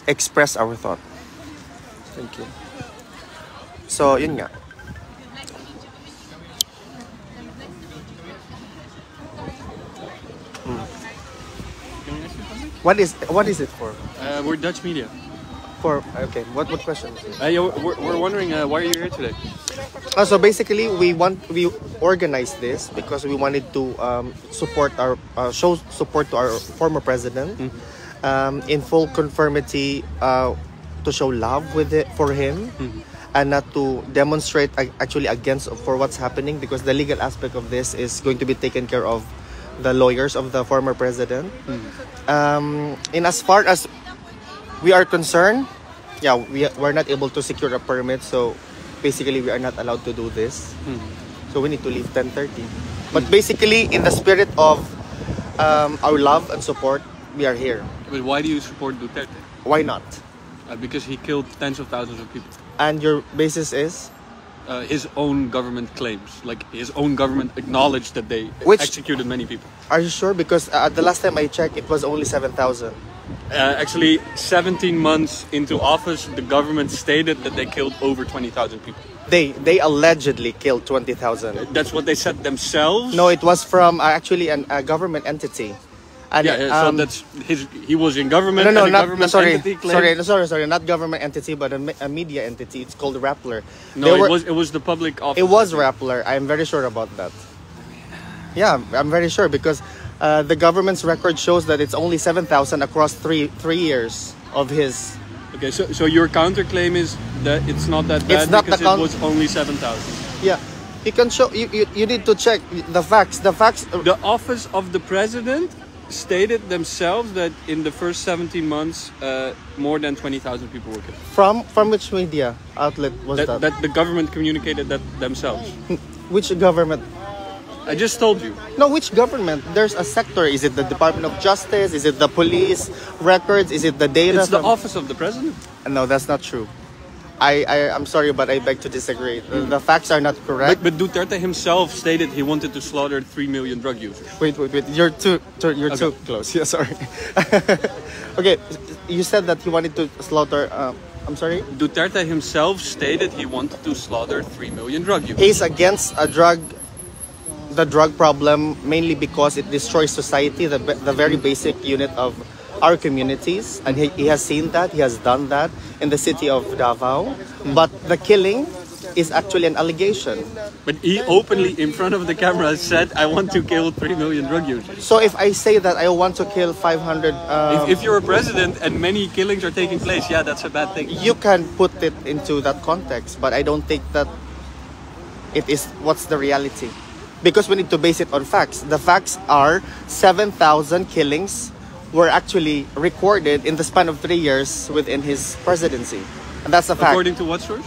express our thought. Thank you. So, yun nga. What is it for? We're Dutch media. Okay, what question is it? We're wondering why are you here today? So basically, we organized this because we wanted to show support to our former president, in full conformity, to show love for him, and not to demonstrate actually against for what's happening, because the legal aspect of this is going to be taken care of the lawyers of the former president. In as far as we are concerned, we're not able to secure a permit, so basically we are not allowed to do this. So we need to leave 10:30. But basically, in the spirit of our love and support, we are here. But why do you support Duterte? Why not? Because he killed tens of thousands of people. And your basis is? His own government claims, like his own government acknowledged that they executed many people. Are you sure? Because the last time I checked, it was only 7,000. Actually, 17 months into office, the government stated that they killed over 20,000 people. They allegedly killed 20,000. That's what they said themselves? No, it was from actually a government entity. And so that's he was in government. No, sorry, not government entity, but a media entity. It's called Rappler. No, it was the public office. It was Rappler. I'm very sure about that. Yeah, I'm very sure because the government's record shows that it's only 7,000 across three years of his. Okay, so your counterclaim is that it's not that bad because it was only 7,000. Yeah, you can show. You need to check the facts. The facts. The office of the president stated themselves that in the first 17 months, more than 20,000 people were killed. From which media outlet was that? That the government communicated that themselves. Which government? I just told you. No, which government? There's a sector. Is it the Department of Justice? Is it the police records? Is it the data? It's the office of the president. No, that's not true. I'm sorry, but I beg to disagree. The facts are not correct. But Duterte himself stated he wanted to slaughter 3 million drug users. Wait. You're too close. Yeah, sorry. Okay, you said that he wanted to slaughter. I'm sorry. Duterte himself stated he wanted to slaughter 3 million drug users. He's against the drug problem mainly because it destroys society, the very basic unit of our communities, and he has seen that, he has done that in the city of Davao. But the killing is actually an allegation. But he openly, in front of the camera, said, I want to kill 3 million drug users. So if I say that I want to kill 500... If you're a president and many killings are taking place, yeah, that's a bad thing. You can put it into that context, but I don't think that it is what's the reality. Because we need to base it on facts. The facts are 7,000 killings were actually recorded in the span of 3 years within his presidency, and that's the fact. According to what source?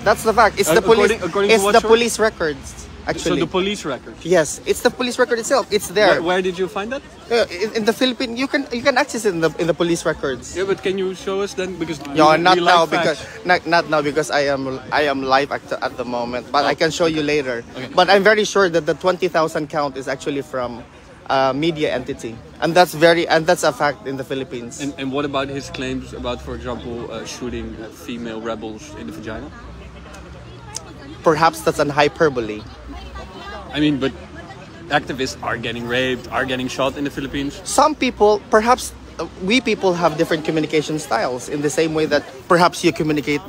That's the fact. It's the police. It's the police records. Actually, so the police record. Yes, it's the police record itself. It's there. Where did you find that? In the Philippines, you can access it in the police records. Yeah, but can you show us then? Because not now because I am live at the moment. But I can show you later. Okay. But I'm very sure that the 20,000 count is actually from a media entity, and that's a fact in the Philippines. And what about his claims about, for example, shooting female rebels in the vagina? Perhaps that's an hyperbole. I mean, but activists are getting raped, are getting shot in the Philippines. Some people, perhaps we people have different communication styles in the same way that perhaps you communicate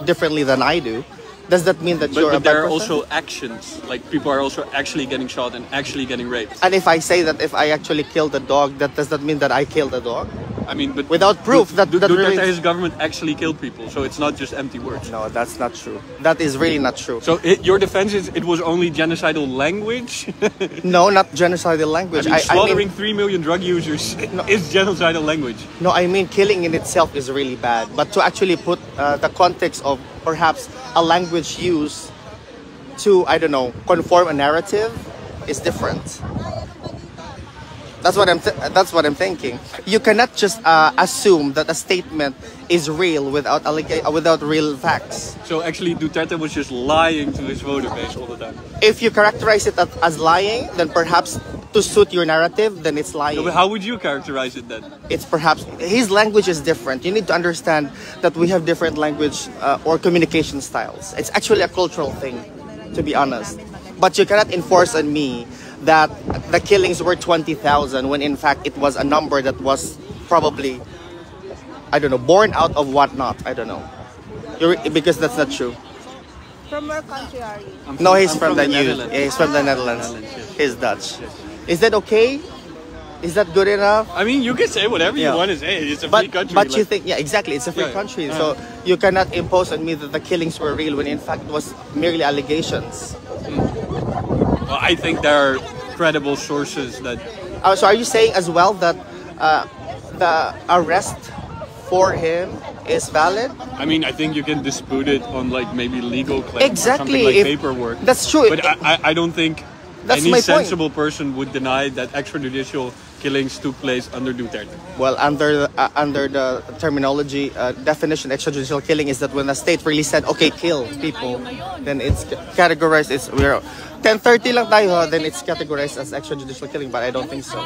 differently than I do. Does that mean that you're a bad person? But there are also actions, like people are also actually getting shot and actually getting raped. And if I say that if I actually killed a dog, does that mean that I killed a dog? I mean, but without proof, Duterte's government actually killed people, so it's not just empty words. No, that's not true. That is really not true. So your defense is it was only genocidal language? No, not genocidal language. I mean, slaughtering 3 million drug users is genocidal language. No, I mean killing in itself is really bad, but to actually put the context of perhaps a language used to, I don't know, conform a narrative is different. That's what I'm thinking. You cannot just assume that a statement is real without real facts. So actually, Duterte was just lying to his voter base all the time. If you characterize it as lying, then perhaps to suit your narrative, then it's lying. But how would you characterize it then? It's perhaps his language is different. You need to understand that we have different language or communication styles. It's actually a cultural thing, to be honest. But you cannot enforce on me that the killings were 20,000 when in fact it was a number that was probably, I don't know, born out of whatnot. I don't know. Because that's not true. From where country are you? No, he's from the Netherlands. Yeah, he's from the Netherlands. Yes. He's Dutch. Is that okay? Is that good enough? I mean, you can say whatever Yeah. you want to say. It's a free country. But you like- think, yeah, exactly, it's a free Yeah, yeah. country. So you cannot impose on me that the killings were real when in fact it was merely allegations. Well, I think there are credible sources that. So are you saying as well that the arrest for him is valid? I mean, I think you can dispute it on like maybe legal claims Exactly, or something like if- paperwork. That's true. But I don't think That's any my point. sensible person would deny that extrajudicial killings took place under Duterte. Well, under the terminology definition, extrajudicial killing is that when the state really said, okay, kill people, then it's categorized. We're 10:30 lang tayo, then it's categorized as extrajudicial killing. But I don't think so.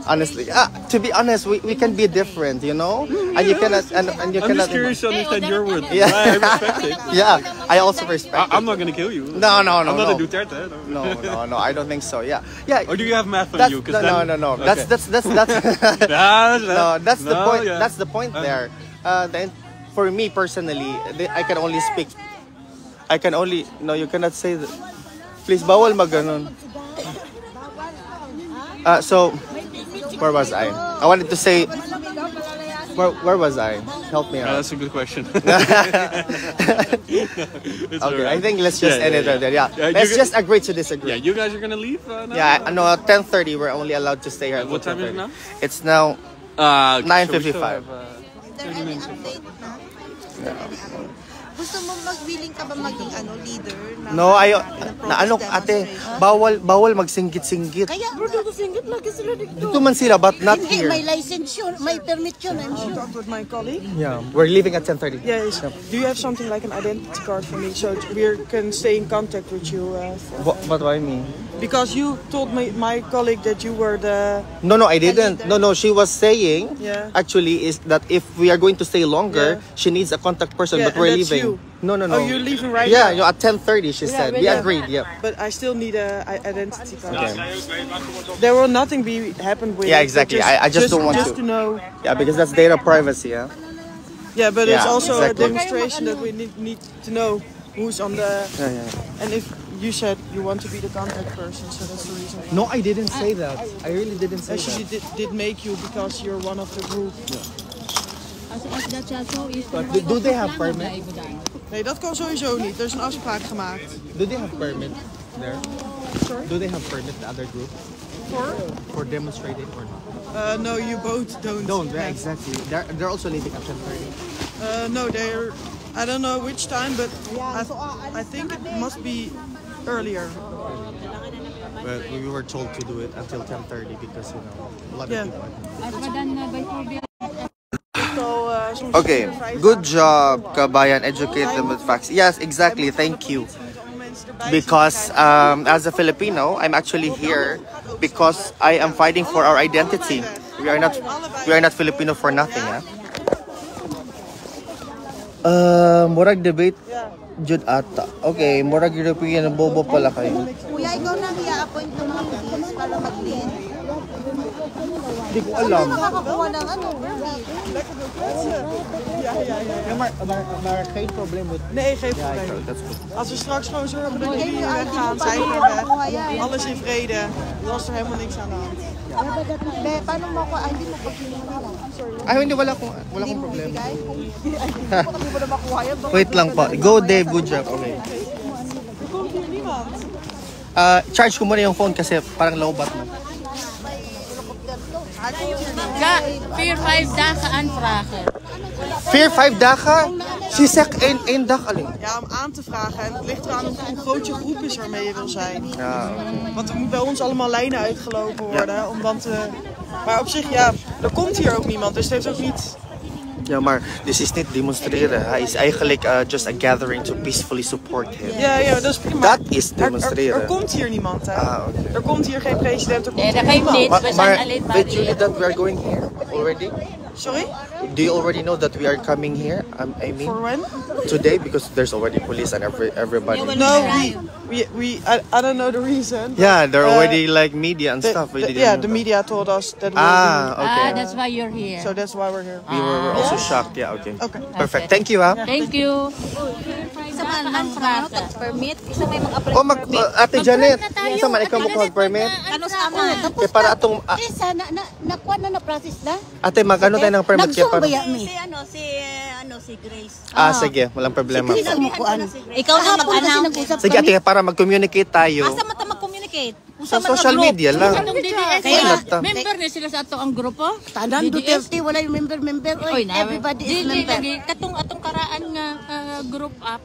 Honestly, to be honest, we can be different, you know, and you cannot and you I'm cannot. just curious to understand your word. Yeah. I respect it. Yeah, I also respect. I'm not gonna kill you. No, I'm not no. a Duterte. No, I don't think so. Yeah. Or do you have math on That's, you? 'Cause no, then- no. Okay. That's no, that's the point. yeah. That's the point there. Then, for me personally, I can only speak. No, you cannot say that. Please, bawal maganon. So, where was I? I wanted to say. Where was I? Help me out. That's a good question. It's Okay, alright. I think let's just end it right there. Yeah, Yeah, let's you just agree to disagree. Yeah, you guys are gonna leave now? Yeah, no, 10:30. We're only allowed to stay here. What until time is it 10:30. now? It's now. 9:55. 30 minutes so far. Gusto mo willing ka ba maging leader? No, ate, bawal magsinggit-singgit. Kaya bro, dito singgit lagi sila dito. Dito man sila, but not Hindi, here. may license yun, may permit yun, I'm sure. Talked with my colleague. Yeah, we're leaving at 10:30. Yes. Do you have something like an identity card for me so we can stay in contact with you? What do I mean? Because you told my colleague that you were the. No, I didn't. No, she was saying, Yeah. actually, is that if we are going to stay longer, Yeah. she needs a contact person, Yeah, but we're and that's leaving. you. No. Oh, you're leaving right Yeah, now? at 10:30, she said. We Yeah. agreed, yeah. But I still need a identity card. Okay. There will nothing be happen with Yeah, it, but exactly. I just don't want just to. to know. Yeah, because that's data privacy, yeah. Yeah, but it's Yeah, also exactly. a demonstration that we need to know who's on the. Yeah. And if you said you want to be the contact person, so that's the reason. No, I didn't say that. I really didn't say She did make you because you're one of the group. But do they have permit? Nee, dat kan sowieso niet. Er is een afspraak gemaakt. Do they have permit there? Sorry? Do they have permit, the other group? For demonstrating or not? No, you both don't. Don't, have. exactly. They're also leaving at 10:30. No, they're. I don't know which time, but I think it must be earlier. But we were told to do it until 10:30 because, you know, a lot of Yeah. people. Soms Okay, good job, Kabayan. Educate them with facts. Yes, exactly. Thank you. Because as a Filipino, I'm actually here because I am fighting for our identity. We are not Filipino for nothing, yeah. Murag debate jud ata. Okay, murag European bobo pala kayo. Kuya, ikaw nang i-appoint ng mga police para mag-lead. Hindi ko alam. Makakakuha ng permit. Geen probleem with. Nee, geen probleem. That's good. Als we straks gewoon zorgen dat Kijk, jullie je weggaan, ID zijn mo we pa weg. yan. Alles in vrede. Dan is er helemaal niks aan de hand. Be, paano mo ako? Hindi mo pa kinuha. Sorry. Ay, hindi, wala akong Hindi mo problema. bigay? Hindi mo na makuha yan. Wait lang po. Go Dave, good job. Okay. Er komt hier niemand. Charge ko muna yung phone kasi parang low bat na. Ga, 4-5 dagen aanvragen. 4-5 dagen? Ze zegt één dag alleen. Ja, om aan te vragen. En het ligt eraan hoe groot je groep is waarmee je wil zijn. Ja, Want er moet bij ons allemaal lijnen uitgelopen worden. Om dan te... Maar op zich, ja, er komt hier ook niemand. Dus het heeft ook niet Ja, maar dit is niet demonstreren. Hij is eigenlijk just a gathering to peacefully support him. Ja, dat is prima. Dat is demonstreren. Er komt hier niemand, hè? oké. Er komt hier geen president, er komt Nee, hier dat geeft niemand. niet. We zijn Maar alleen maar weet jullie hier. dat we are going here already? Sorry? Do you already know that we are coming here? I mean, For when? today because there's already police and everybody. No, I don't know the reason. Yeah, they're already like media and stuff. We didn't know The that. media told us that we Okay. That's why you're here. so that's why we're here. We were also shocked. Yeah, okay. Okay. Perfect. Thank you, ha. Thank you. Isa man ng permit, isa may mag-apply Oh, Ate Janet, isa man ikaw mo permit? ano sa ama. Kaya para atong Isa, nakuha na na-process na? Ate magano tayo ng permit kaya para. Si Grace. Sige, walang problema. Ikaw na mag-announce. Sige, ate, para mag-communicate tayo Asa man ta mag-communicate? sa social media lang. Anong DDS? Wala ta. Member na sila sa ato ang grupo? Tanan, Duterte, wala yung member. Oy, everybody is member. Katong atong karaan nga group up.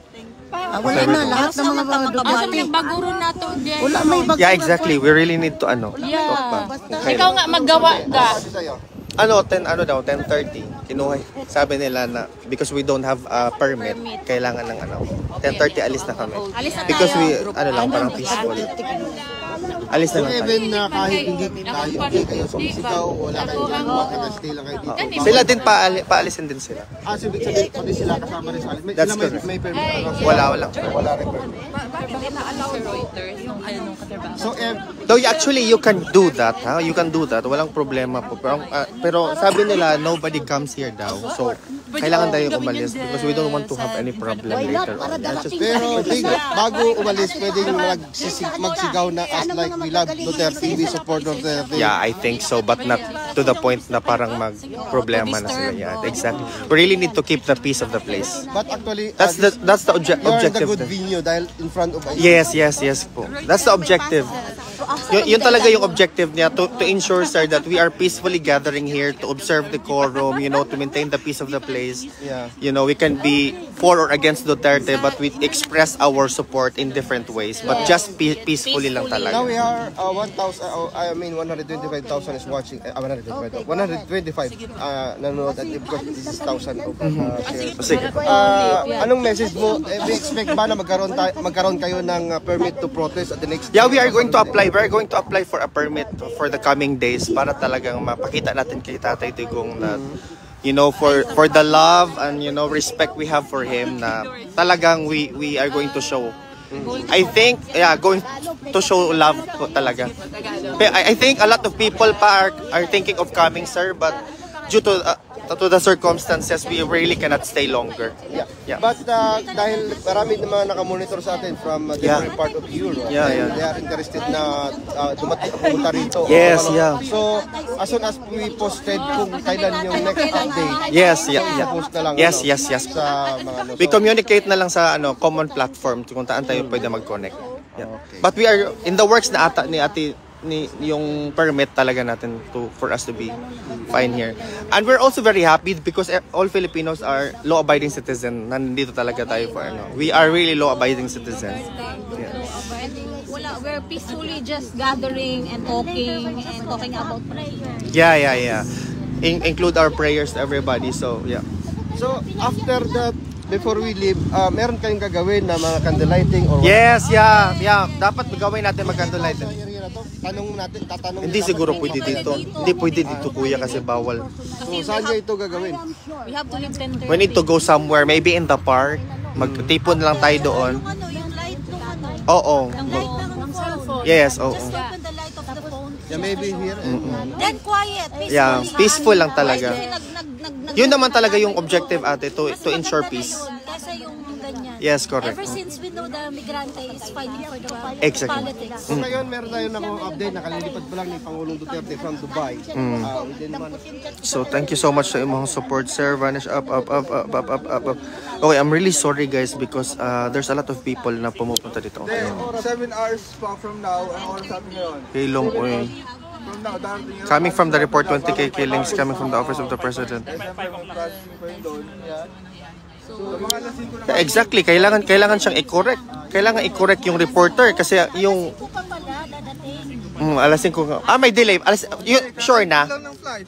Wala na, lahat ng mga Asa Duterte. may baguro nato diyan. Wala may bago. Yeah, exactly. We really need to Yeah. Okay. Ikaw nga maggawa ka. 10:30 kinuha. Sabi nila na because we don't have a permit, kailangan ng 10:30 alis na kami. Because we lang parang peaceful. Alis na lang tayo. Even na kahit hindi hindi kayo sumisigaw, wala kayong ginagawa, stay lang kayo dito. Sila din paalisin din sila. Sabihin, pati sila kasama rin sa alis. That's Sila correct. may permit. Wala rin permit. So, Though actually you can do that, ha? You can do that. Walang problema po. Pero sabi nila nobody comes here daw. So kailangan tayo umalis because we don't want to have any problem later on. Yeah, just pero bago umalis, pwedeng magsigaw na as like we love Duterte, we support Duterte. Yeah, I think so, but not to the point na parang mag-problema na sila. Yeah, exactly. We really need to keep the peace of the place. But actually, That's the you are in the objective. good venue dahil in front of us. Yes po. That's the objective. Yun talaga yung objective niya to ensure, sir, that we are peacefully gathering here to observe the quorum, to maintain the peace of the place. Yeah. We can be for or against Duterte, but we express our support in different ways. But just peacefully lang Now talaga. we are 125,000 is watching. 125 nanonood at because this is 1,000 of shares. Sige. Anong message mo? We expect ba na magkaroon kayo ng permit to protest at the next? Yeah, we are going to apply. We are going to apply for a permit for the coming days para talagang mapakita natin kay Tatay Digong na for the love and respect we have for him na talagang we are going to show. I think going to show love po talaga. I think a lot of people pa are thinking of coming, sir, but due to the circumstances, we really cannot stay longer. Yeah. But dahil marami naman nakamonitor sa atin from different part of Europe, Yeah. they are interested na pumunta rito. Yes, yeah. So, as soon as we posted kung kailan yung next update, Yes. post na lang. Yes. Sa mga We communicate na lang sa common platform kung saan tayo pwede mag-connect. Yeah. But we are in the works na ata ni Ate yung permit talaga natin for us to be fine here. And we're also very happy because all Filipinos are law-abiding citizens. Nandito talaga tayo for We are really law-abiding citizens. We're peacefully just gathering and talking about prayer. Yeah. Include our prayers to everybody. So, yeah. So, after that, before we leave, meron kayong gagawin na mga candlelighting or Yes, yeah. Dapat gawin natin mag-candlelighting. tatanong Hindi siguro pwede dito. Hindi pwede dito, kuya, kasi bawal. So, saan niya ito gagawin? We have to leave 10:30. We need to go somewhere, maybe in the park. Magtipon lang tayo doon. Yung light ng Oo. light ng cellphone. Yes, oo. Just open the light of the phone. Yeah, maybe here. Then quiet, peaceful. Yeah, peaceful lang talaga. Nag- Yun naman talaga yung objective, ate, to ensure peace. Kasi yung ganyan. Yes, correct. Ever since we know the migrante is fighting for the Exactly. politics. So ngayon, meron tayo na update, nakalilipad pa lang ni Pangulong Duterte from Dubai. Within months. So, thank you so much sa imong support, sir. Vanish up. Okay, I'm really sorry, guys, because there's a lot of people na pumupunta dito. 7 hours from now, ang oras natin ngayon. Hey, long way. From now, darating yung Coming from the report, 20K killings coming from the office of the president. SM5 ang processing pa yun doon. Yeah. Mga alas 5 na Exactly, kailangan siyang i-correct. Kailangan i-correct yung reporter kasi yung alas 5 nga. May delay. Sure na? lang ng flight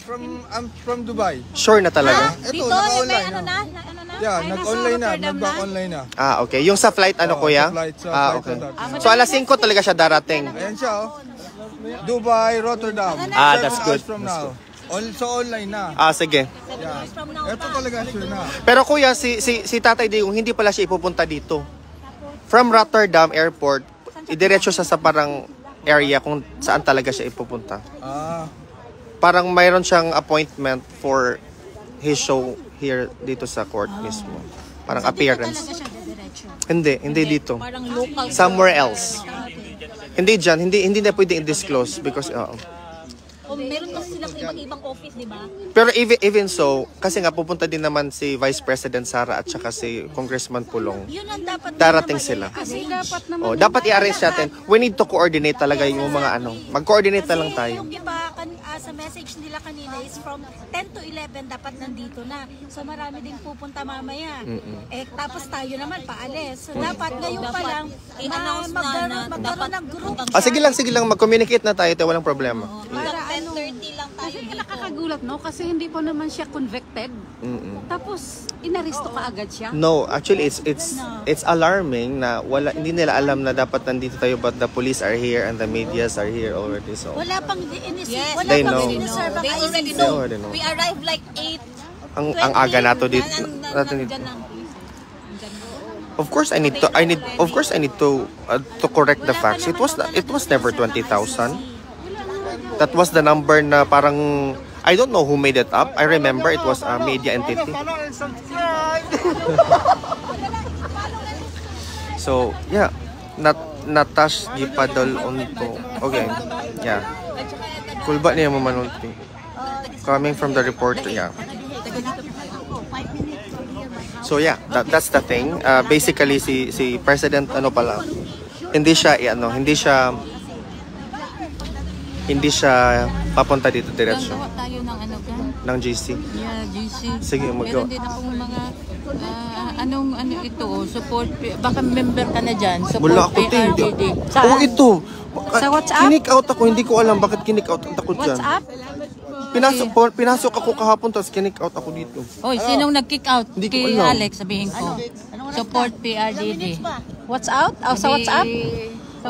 from Dubai. Sure na talaga? Ito, Dito, yung may naka-online ano na. na? Yeah, nag-online na. Nag-back online na. Okay. Yung sa flight, ano Oo, kuya? sa flight, sa Okay. flight. So, alas 5 talaga siya darating. Ayan siya, oh. Dubai, Rotterdam. That's 7 good. hours from now. So online na. Sige. Yeah. Ito talaga sure na. Pero kuya, si Tatay Digong, hindi pala siya ipupunta dito. From Rotterdam Airport, idiretso siya sa parang area kung saan talaga siya ipupunta. Parang mayroon siyang appointment for his show here dito sa court mismo. Parang appearance. Hindi dito. Parang local. Somewhere else. Hindi dyan, hindi na pwedeng i-disclose because Meron kasi silang ibang office, di ba? pero even so, kasi nga pupunta din naman si Vice President Sara at saka si Congressman Pulong. Yun ang dapat Darating sila. Kasi dapat naman. Dapat i-arrange natin. We need to coordinate talaga yung mga mag-coordinate na lang tayo. Yung iba, sa message nila kanina is from 10 to 11 dapat nandito na. So marami din pupunta mamaya. Tapos tayo naman paalis. So dapat ngayon pa lang magkaroon ng group. Sige lang, mag-communicate na tayo, walang problema. Para 10:30 lang tayo. Kasi nakakagulat, no? Kasi hindi pa naman siya convicted. Tapos, inaresto ka agad siya. No, actually it's alarming na hindi nila alam na dapat nandito tayo but the police are here and the medias are here already. So Wala pang inisip. They know. They already know. We arrived like 8. ang aga nato dito. Of course I need to correct the facts. It was never 20,000. That was the number na parang I don't know who made it up. I remember it was a media entity. So, yeah. Natash gipadol onto. Okay. Yeah. Kulba niya mamanunti. Coming from the reporter, yeah. So yeah, that's the thing. Basically si President hindi siya papunta dito diretso. Gawa tayo ng Ng GC. Yeah, GC. Sige, Meron din akong mga support, baka member ka na dyan. Support Wala ako din. PRDD. Ito. Sa WhatsApp? Kinik out ako, hindi ko alam bakit kinik out ako dyan. WhatsApp? Pinasok ako kahapon tapos kinik out ako dito. Oy, sinong nag-kick out? Hindi ko Kay alam. Alex, sabihin ko. Support PRDD. What's out? Sa WhatsApp? Sa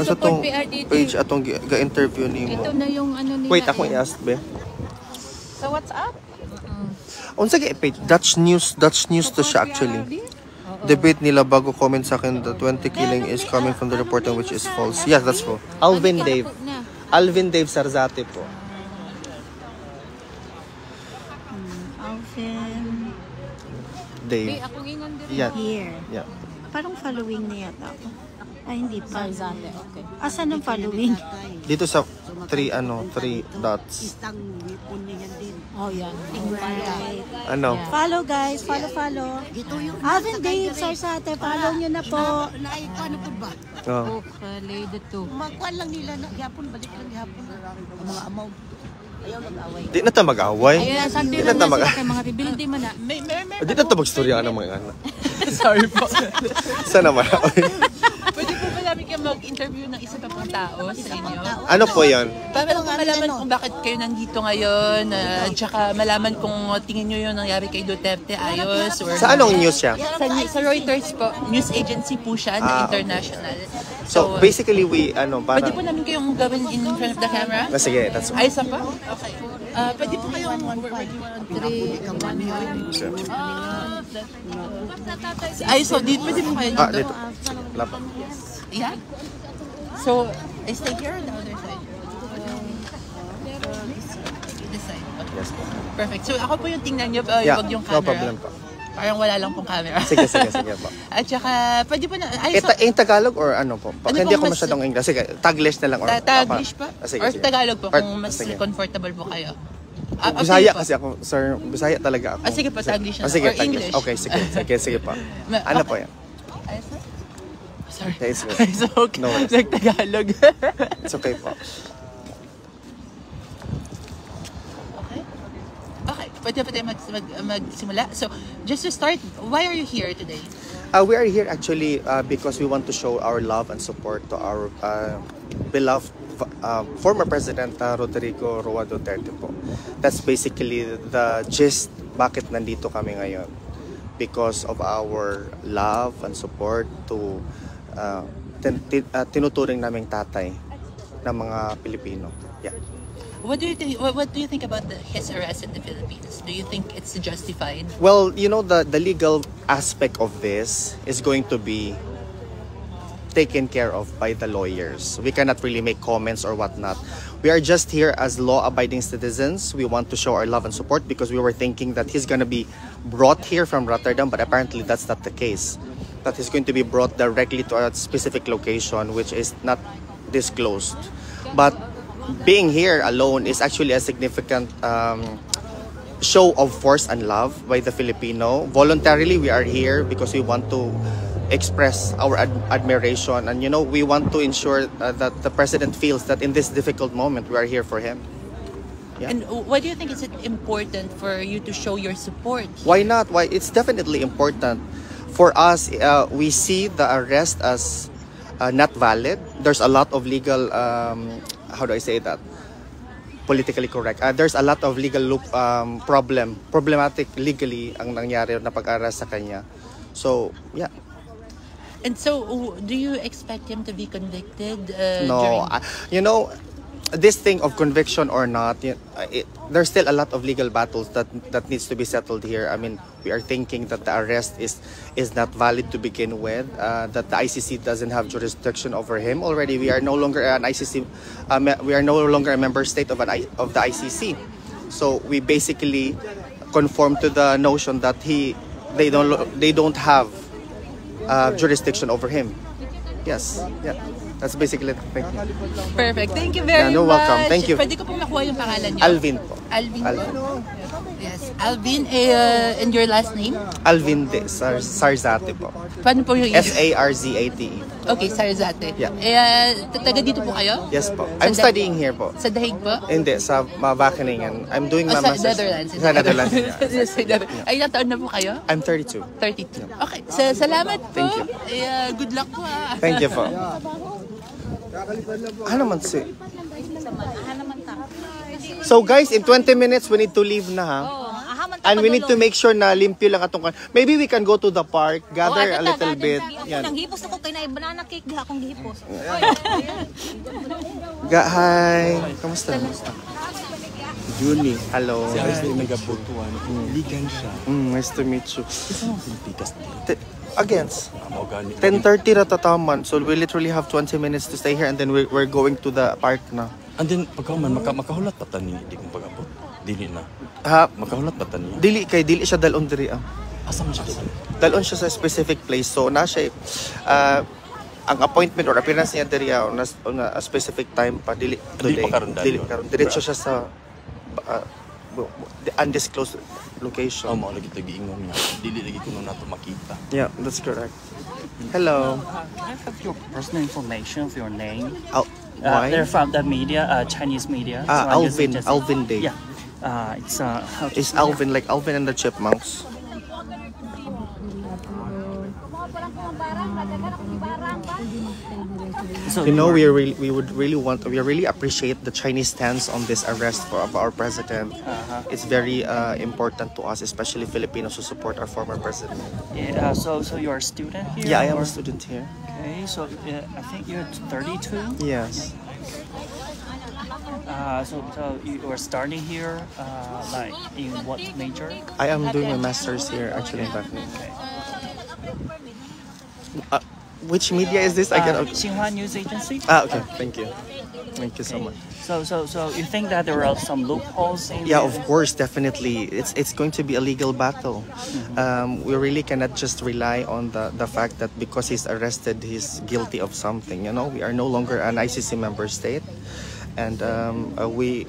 support itong PRDD. page atong ga-interview ni mo. Ito na yung nila. Wait, ako i-ask be. Sa WhatsApp? Unsa kay page? Dutch news to siya actually. Debate nila bago comment sa akin the 20 killing is coming from the reporting which is false. Yes, that's false. Alvin Dave Sarzate po. Alvin. Dave. Yeah. Here. Yeah. Parang following niya yata ako. Ay, hindi pa. Sarzate, okay. Asan ang following? Dito sa 3 dots. Oh, yan. Right. Ano? Follow guys, follow. Alvin Dave Sarsate, follow nyo na po. Oh. Okay, dito. Magkuhan lang nila na yapon, balik lang yapon. Mga amaw. Di na ta mag-away. Ayan, saan Di din na ta naman mag- sila kay mga rebuildi man na. Di na ta mag-storya ng mga anak. Sorry po. Sana mag-away. Pwede po ba namin kayo mag-interview ng isa pa pang tao sa inyo? Ano po yan? Para malaman kung bakit kayo nandito ngayon, tsaka malaman kung tingin nyo yung nangyari kay Duterte ayos. Or Sa anong news siya? Sa Reuters po, news agency po siya na international. So basically pwede parang po namin kayong gawin in front of the camera? sige, that's Ayos na pa? Okay. Pwede po kayong ayos so dito, pwede po kayo dito? dito. Lapat. Yeah? So, I stay here on the other side? This side. Okay. Yes. Perfect. So, ako po yung tingnan nyo, Yeah, wag yung no camera. problem po. Parang wala lang pong camera. Sige po. At saka, pwede po na, ayos so, In Tagalog or ano po? Ano Hindi po ako mas- masyadong English. Sige, Taglish na lang. Or Taglish pa? Sige. Or Tagalog po, Or- kung mas sige. comfortable po kayo. Bisaya po. kasi ako, sir. Bisaya talaga ako. Sige po, Taglish na. Sige, Or Taglish. English. Okay, sige po. Ano po yan? Ayos na? Sorry. Yeah, it's good. Ayos okay. No worries. Nag-Tagalog. It's okay po. Okay. pwede pa tayo magsimula. So, just to start, why are you here today? We are here actually because we want to show our love and support to our beloved former President Rodrigo Roa Duterte po. That's basically the gist bakit nandito kami ngayon. Because of our love and support to tinuturing naming tatay ng mga Pilipino. Yeah. What do you think about his arrest in the Philippines? Do you think it's justified? Well, you know, the legal aspect of this is going to be taken care of by the lawyers. We cannot really make comments or whatnot. We are just here as law-abiding citizens. We want to show our love and support because we were thinking that he's going to be brought here from Rotterdam, but apparently that's not the case. That he's going to be brought directly to a specific location which is not disclosed. But being here alone is actually a significant show of force and love by the Filipino. Voluntarily, we are here because we want to express our admiration, and you know, we want to ensure that the president feels that in this difficult moment we are here for him. Yeah. And why do you think it's important for you to show your support? Why not? Why? It's definitely important for us. We see the arrest as not valid. There's a lot of legal how do I say that? Politically correct. There's a lot of legal problematic legally ang nangyari na pag-arrest sa kanya. So, yeah. And so, do you expect him to be convicted? No, you know, this thing of conviction or not, there's still a lot of legal battles that needs to be settled here. I mean, we are thinking that the arrest is not valid to begin with, that the ICC doesn't have jurisdiction over him already. We are no longer an ICC, we are no longer a member state of the ICC. So we basically conform to the notion that they don't have jurisdiction over him. Yes, yeah. That's basically it. Thank you. Perfect. Thank you very much. You're welcome. Thank you. Pwede ko pong makuha yung pangalan niyo? Alvin po. Alvin po. Yes. Alvin, and your last name? Alvin de Sarzate po. Paano po yung Sarzate. Okay, Sarzate. Yeah. Taga dito po kayo? Yes po. I'm studying here po. Sa Dahig po? Hindi, sa Wageningen. I'm doing my master's. Sa Netherlands. Ay, ilang taon na po kayo? I'm 32. 32. Okay. Salamat po. Thank you. Good luck po. Thank you po. Ano man si? So guys, in 20 minutes we need to leave na ha. And we need to make sure na limpyo lang atong maybe we can go to the park, gather a little bit. Yan. Nang hipos ako kay na banana cake diha akong gihipos. Hi. Kamusta? Juni. Hello. Nice to meet you. Ligan siya. Nice to meet you. Isa mo Pilipinas dito. Against 10:30 ratataman. So we literally have 20 minutes to stay here and then we're going to the park na. And then pagkaman makahulat pa tani di kong pagabot. Dili na. Ha, makahulat pa tani. Dili siya dalon diri ah. Asa man siya? Dalon siya sa specific place. So na siya ang appointment or appearance niya diri on a specific time pa dili today. Dili karon. Diretso siya sa the undisclosed location. Mo lagi tagi-ingon niya. Dili lagi kuno nato makita. Yeah, that's correct. Hello. I have your personal information of your name. Why? They're from the media, Chinese media. Alvin Day. Yeah. It's Alvin, like Alvin and the Chipmunks. So you know, we really appreciate the Chinese stance on this arrest of our president. It's very important to us, especially Filipinos who support our former president. Yeah. So you're a student here? Yeah, I am a student here. Okay. So I think you're 32. Yes. So you are starting here, like in what major? I am doing my master's here, actually, in Wageningen. Which media is this? Xinhua News Agency. Okay. Thank you. Thank you so much. So you think that there are some loopholes in of course, definitely. It's going to be a legal battle. We really cannot just rely on the fact that because he's arrested, he's guilty of something. You know, we are no longer an ICC member state. And we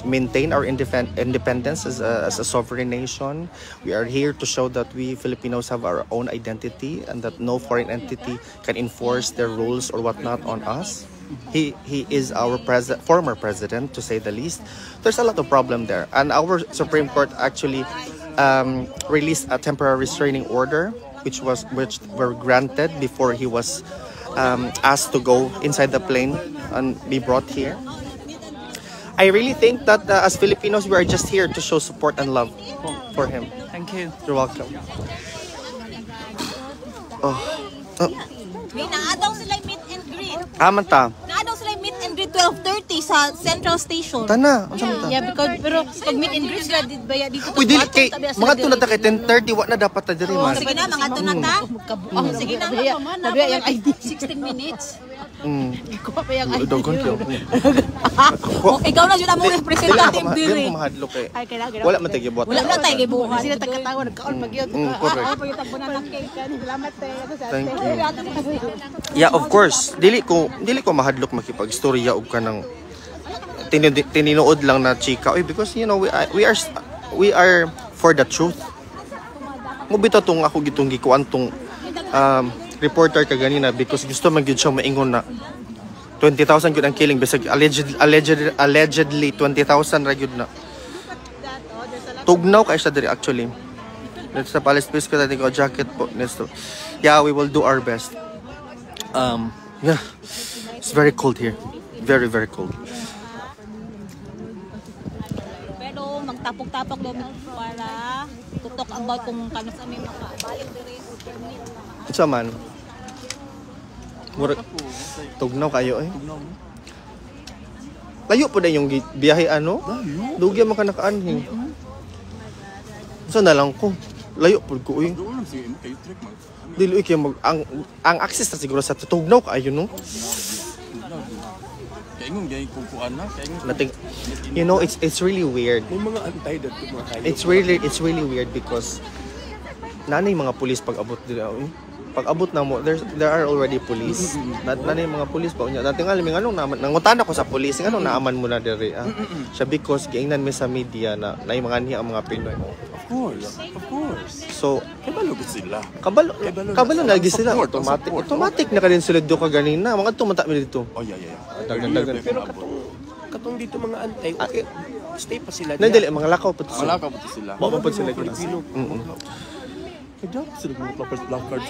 maintain our independence as a sovereign nation. We are here to show that we Filipinos have our own identity and that no foreign entity can enforce their rules or whatnot on us. He is our former president, to say the least. There's a lot of problem there, and our Supreme Court actually released a temporary restraining order, which were granted before he was asked to go inside the plane and be brought here. I really think that as Filipinos, we are just here to show support and love for him. Thank you. You're welcome. May naadaw sila meet and greet. Aman ta. Naadaw sila meet and greet 12:30 sa Central Station. Tana, unsa man ta? Yeah, because pero pag meet and greet sila dito. Uy, dili kay mga tunata kay 10:30 wa na dapat ta diri man. Sige na, mga tunata. Sige na, sabi yung ID 16 minutes. Ko pa yung ID. Dogon ko. Ikaw na jud mo representative diri. Dili ko mahadlok kay. Wala man tagi buhat. Wala tayo gibuhat. Sila tagkatawa nagkaon magyud. Correct. Pagitagbo na ng cake. Salamat Thank you. Yeah, of course. Dili ko mahadlok makipagstorya og kanang tininood lang na chika. Oy, because you know we are for the truth. Mo bitaw tong ako gitong gikuan tong reporter kaganina because gusto man gyud siya maingon na 20,000 gyud ang killing bisag allegedly 20,000 ra gyud na. Tugnaw kay siya diri actually. Let's sa Palace Place ko tadi ko jacket po nesto. Yeah, we will do our best. Yeah. It's very cold here. Very, very cold. Pero magtapok-tapok daw para tutok about kung kano sa may makabalik diri. Ito man. Murag tugnaw kayo eh. Layo po na yung biyahe ano? Dugya man ka nakaanhin. So na lang ko. Layo po ko eh. Dili kay mag ang access na siguro sa tugnaw kayo no. You know, it's really weird. It's really weird because nanay mga pulis pag abot dira pag abot na mo there are already police. Nanay mga pulis pa unya dating alam ngano naman nangutan ako sa pulis ngano naaman mo na diri siya because giingnan mi sa media na nay mga niya ang mga Pinoy. Of course. So, kabalo sila. Kabalo na sila. Automatic na kadin sila do ka ganina. Mga tumata mi dito. Oh yeah. Dagan. Pero katong dito mga antay, okay. Stay pa sila. Nandili mga lakaw pa to sila. Lakaw pa to sila. Mo pa sila dito. Kaya sila mga placards.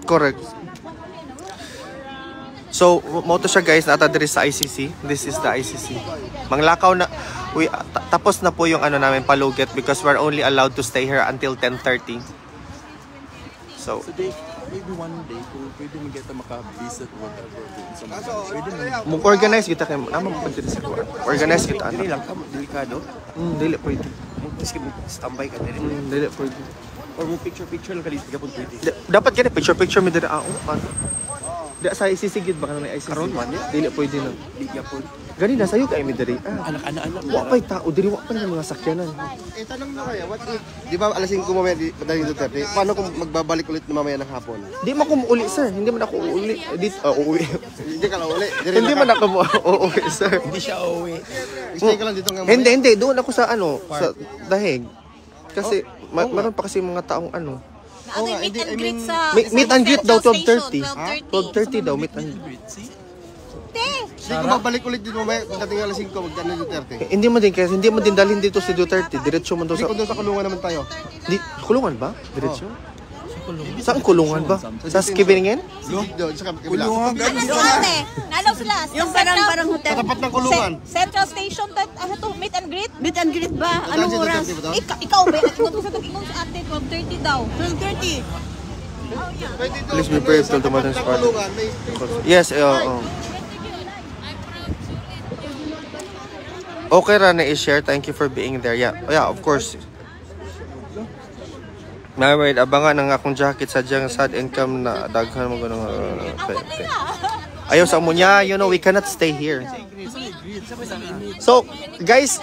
Correct. So, mo to siya guys, nata diri sa ICC. This is the ICC. Manglakaw na tapos na po yung ano namin paluget because we're only allowed to stay here until 10:30. So maybe one day kung pwede mo kita maka-visit whatever. Mag-organize kita kay naman mo diri sa kuan. Organize kita Dili lang ka delikado. Dili pwede. Standby ka diri. Dili pwede. Or mo picture lang ka dito kapag pwede. Dapat gani picture mi diri Di sa isisigid ba kanang ICC? Karon man dili pwede na. Di gyapon. Gani na sayo kay mi diri. Anak-anak. Wa pay tao diri wa pa na mga sakyanan. Tanong na kaya, what if, di ba alas 5 mamaya madaling Duterte, paano kung magbabalik ulit na mamaya ng hapon? Di man ko uli sir, hindi man ako uli. Uuwi. Hindi ka lang uli. Hindi man ako uuwi sir. Hindi siya uuwi. Stay ka lang dito nga. Hindi, doon ako sa sa dahig. Kasi meron pa kasi mga taong Meet and greet sa meet and greet daw 12:30. 12:30 daw meet and greet. Hindi ko babalik ulit dito mamaya pagdating alas 5 magdala Duterte. Hindi mo din dalhin dito si Duterte. Diretso man daw sa Doon sa kulungan naman tayo. Kulungan ba? Diretso? Saan kulungan ba? Sa Skibingen? Doon sa kabila. Nalaw sila. Yung parang hotel. Tapat ng kulungan. Central Station, meet and greet? Meet and greet ba? Anong oras? Ikaw ba? Ingon sa ate, 12:30 daw. 12:30. Please be brave till the mother's part. Yes, Okay ra na i-share. Thank you for being there. Yeah, of course. Alright, abangan ang akong jacket sa diyang sad income na daghan mo ganun. Ayaw sa amunya, you know, we cannot stay here. So, guys,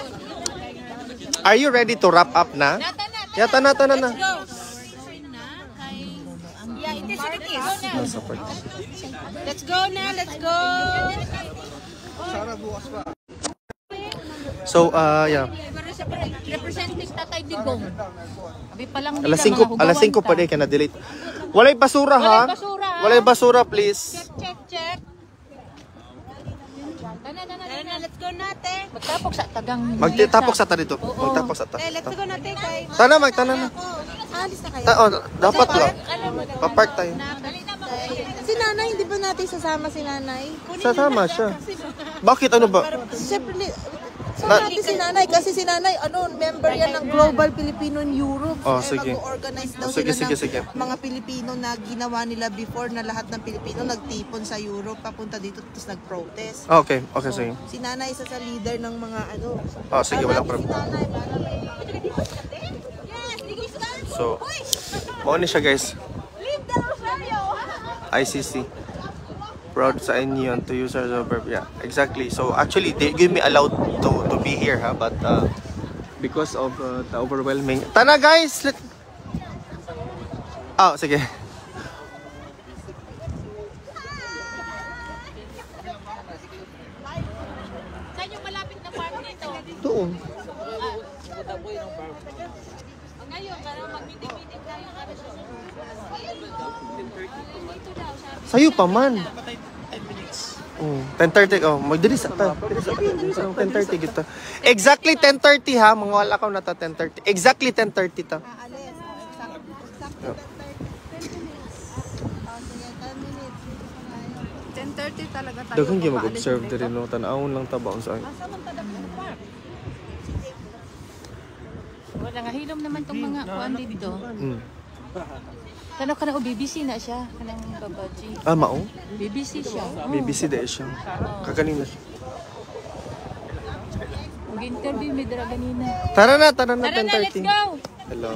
are you ready to wrap up na? Yata na. Yeah, it is what it is. Let's go na, let's go. So, yeah. Representing Tatay Digong. Abi pa lang Alas 5 pa din ka na delete. Walay basura ha? Walay basura please. Check. Magtapok sa tagang... Magtapok sa ta dito. Magtapok sa ta. Let's go na, take kay. Tana, magtana na. Alis na kayo. Dapat lang. Papark tayo. Si nanay, hindi ba natin sasama si nanay? Sasama siya. Bakit? Ano ba? Siyempre, natin si nanay kasi si nanay, member yan ng Global Filipino in Europe. Oh, sige. Mag-organize daw Sige. sila ng mga Pilipino na ginawa nila before na lahat ng Pilipino nagtipon sa Europe, papunta dito tapos nag-protest. Okay, sige. Si nanay isa sa leader ng mga Sige, walang problema. So, mauni siya guys. ICC. Proud sa inyo to use our verb. Yeah, exactly. So actually, they give me allowed to be here, but because of the overwhelming. Tana guys. Sige. Saan yung malapit na farm dito? Doon. Ngayon, mag-meeting tayo. Sayo pa man. 10:30 magdiri sa 10:30 gito. Exactly 10:30 ha, mga wala ka na ta 10:30. Exactly 10:30 ta. 10:30 talaga tayo. Daghang gyud mag-observe diri no, tan-awon lang ta baon sa. Wala nga hilom naman tong mga kuan dito. Kano kana BBC na siya, kanang babaji. Mao? BBC siya. BBC de siya. Kaganina siya. Mag-interview mi dira ganina. Tara na 10:30. Let's go. Hello.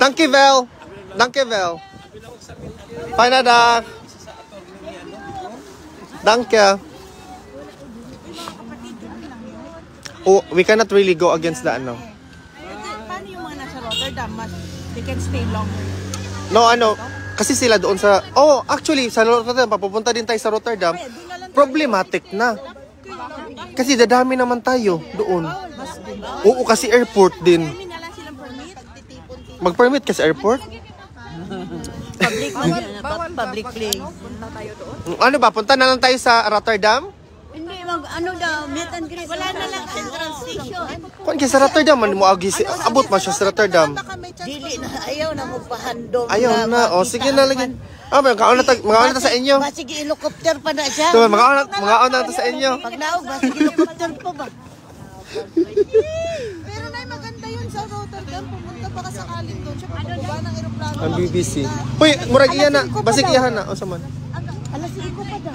Thank you, Vel. Fine, Adak. Danke. We cannot really go against the ano. Paano yung mga nasa Rotterdam? They can stay longer. No, kasi sila doon sa... actually, sa Rotterdam, papupunta din tayo sa Rotterdam. Problematic na. Kasi dadami naman tayo doon. Oo, kasi airport din. Mag-permit kasi airport? Public place. Ano ba? Punta na lang tayo sa Rotterdam? Hindi, meet and greet. Wala na lang central station. Kung kasi sa Rotterdam, abot man siya sa Rotterdam. Dili na, ayaw na magpahandom. Ayaw na. Sige na lagi. Mga ta sa inyo. Sige, helicopter pa na siya. Mga na ta sa inyo. Pag naog, sige, helicopter pa ba? Pero na maganda yun sa Rotterdam. Pumunta pa ka sakaling doon. Siya pababa ng aeroplano. Ang BBC. Uy, murag iyan na. Basig iyan na. O saman. Alas 5 pa daw.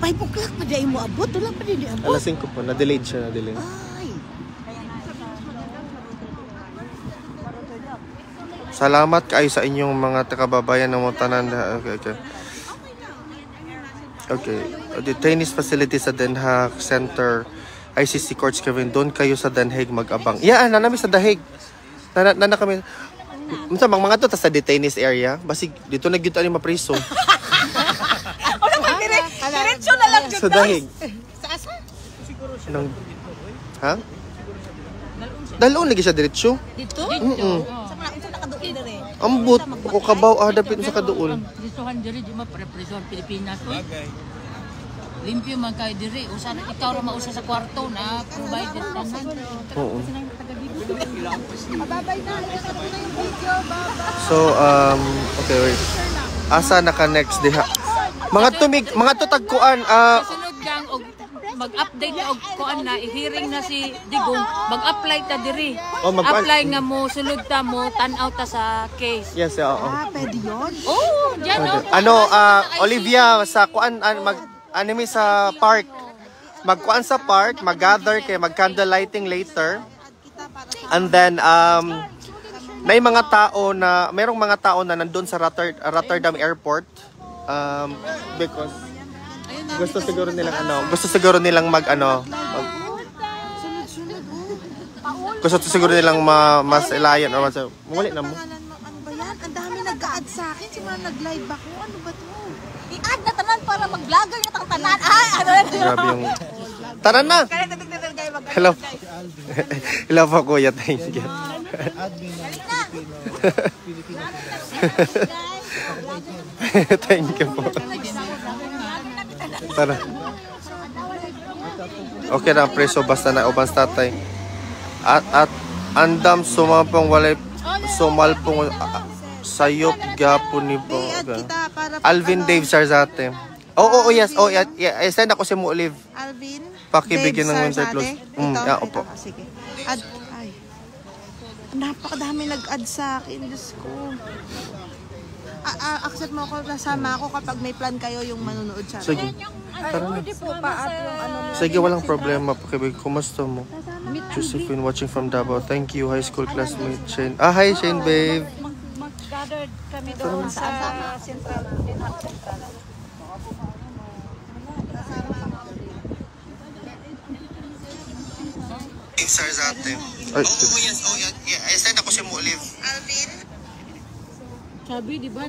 5 o'clock pa dahil mo abot. Wala pa din abot. Alas 5 po. Na-delayed siya. Na-delayed. Ay. Salamat kayo sa inyong mga kababayan ng mga tanan. Okay. Detainees facility sa Den Haag Center. ICC Courts Kevin. Doon kayo sa Den Haag mag-abang. Nanami sa Den Haag. Nana kami. Mga to sa detainees area. Basig dito na gyud ani mapriso. Diretso na lang Sa dahig. Sa asa? Siguro siya. Ha? Dalon lagi siya diretso. Dito? Sa nakaduol dire. Ambot ko kabaw dapit sa kaduol. Ditohan diri di ma-represor Pilipinas ko. Limpyo man kay diri. Usa na ikaw ra mausa sa kwarto na provide tanan. Oo. Babay na. Yung video. Bye-bye. So okay wait. Asa naka next diha? Mga tutagkuan Sunod gang og mag-update og kuan na i-hearing na si Digong, mag-apply ta diri. Apply nga mo sulod ta mo tan-aw ta sa case. Yes, oo. Pwede yun? Diyan Olivia sa kuan anime sa park. Magkuan sa park, mag-gather kay mag-candle lighting later. And then merong mga tao na nandun sa Rotterdam Airport because gusto siguro nilang mas ilayan or muli na mo. Ano ba yan? Ang dami nag-a-add sa akin. Simula nag-live ako. Ano ba to? I-add na tanan para mag-vlogger na tanan. Ano? Grabe yung... Tara na! Hello. Hello po, kuya. Thank you. Thank you po. Tara. Okay na ang preso basta na ubang tatay. At andam sumapang walay sumalpong sayop gapon ni po. Alvin Dave Sarzate. Oh, yes. Oh, yeah. Send ako si Muliv. Alvin? Pakibigyan ng winter clothes. Yeah, opo. Sige. Ay. Napakadami nag-add sa akin. Diyos ko. Accept mo ako, nasama ako kapag may plan kayo yung manonood sa akin. Sige. Tara na. Sige, walang problema. Pakibigyan. Kumusta mo? Josephine watching from Davao. Thank you, high school classmate Shane. Hi Shane, babe. Mag-gathered kami doon sa Central. Sarzate. Oh, yes. Oh, yeah. Send ako si Muliv. Alvin? Sabi, di ba?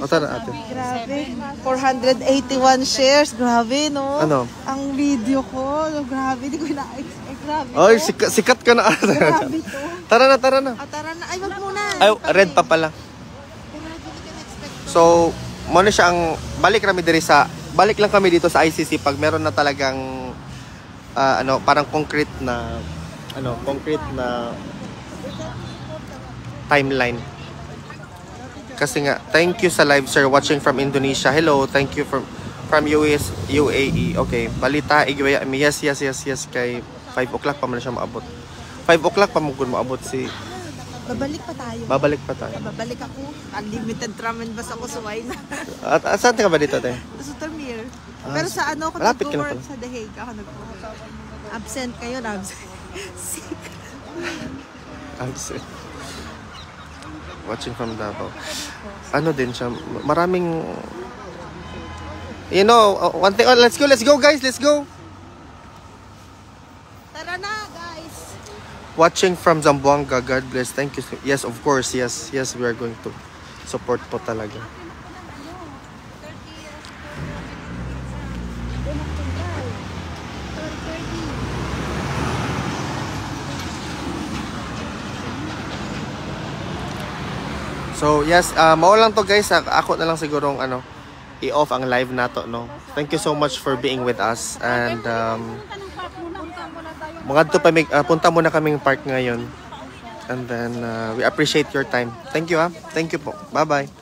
Tara, ate. Grabe. 481 shares. Grabe, no? Ano? Ang video ko. Grabe. Di ko na-expect. Grabe. Ay, sikat ka na. Grabe to. Tara na. Tara na. Ay, wag muna. Ay, red pa pala. So, muna siya ang balik lang kami dito sa ICC pag meron na talagang parang concrete na timeline. Kasi nga, thank you sa live sir watching from Indonesia. Hello, thank you from UAE. Okay, balita igwaya. Yes kay 5 o'clock pa man siya maabot. 5 o'clock pa mo kun maabot si Babalik pa tayo. Babalik ako. Unlimited ramen bus ako sa Wayna. At saan ka ba dito, te? Sa Termir. Pero sa ako nag-work sa The Hague. Ako nag-work. Absent kayo, Sick. Absent. Watching from Davao. Ano din siya, maraming one thing. Let's go guys, let's go. Tara na, guys. Watching from Zamboanga, God bless. Thank you. Yes, of course. Yes, we are going to support po talaga. So, yes, maulang to guys. Ako na lang sigurong i-off ang live nato, no. Thank you so much for being with us and punta muna kaming park ngayon. And then we appreciate your time. Thank you, ha. Thank you po. Bye-bye.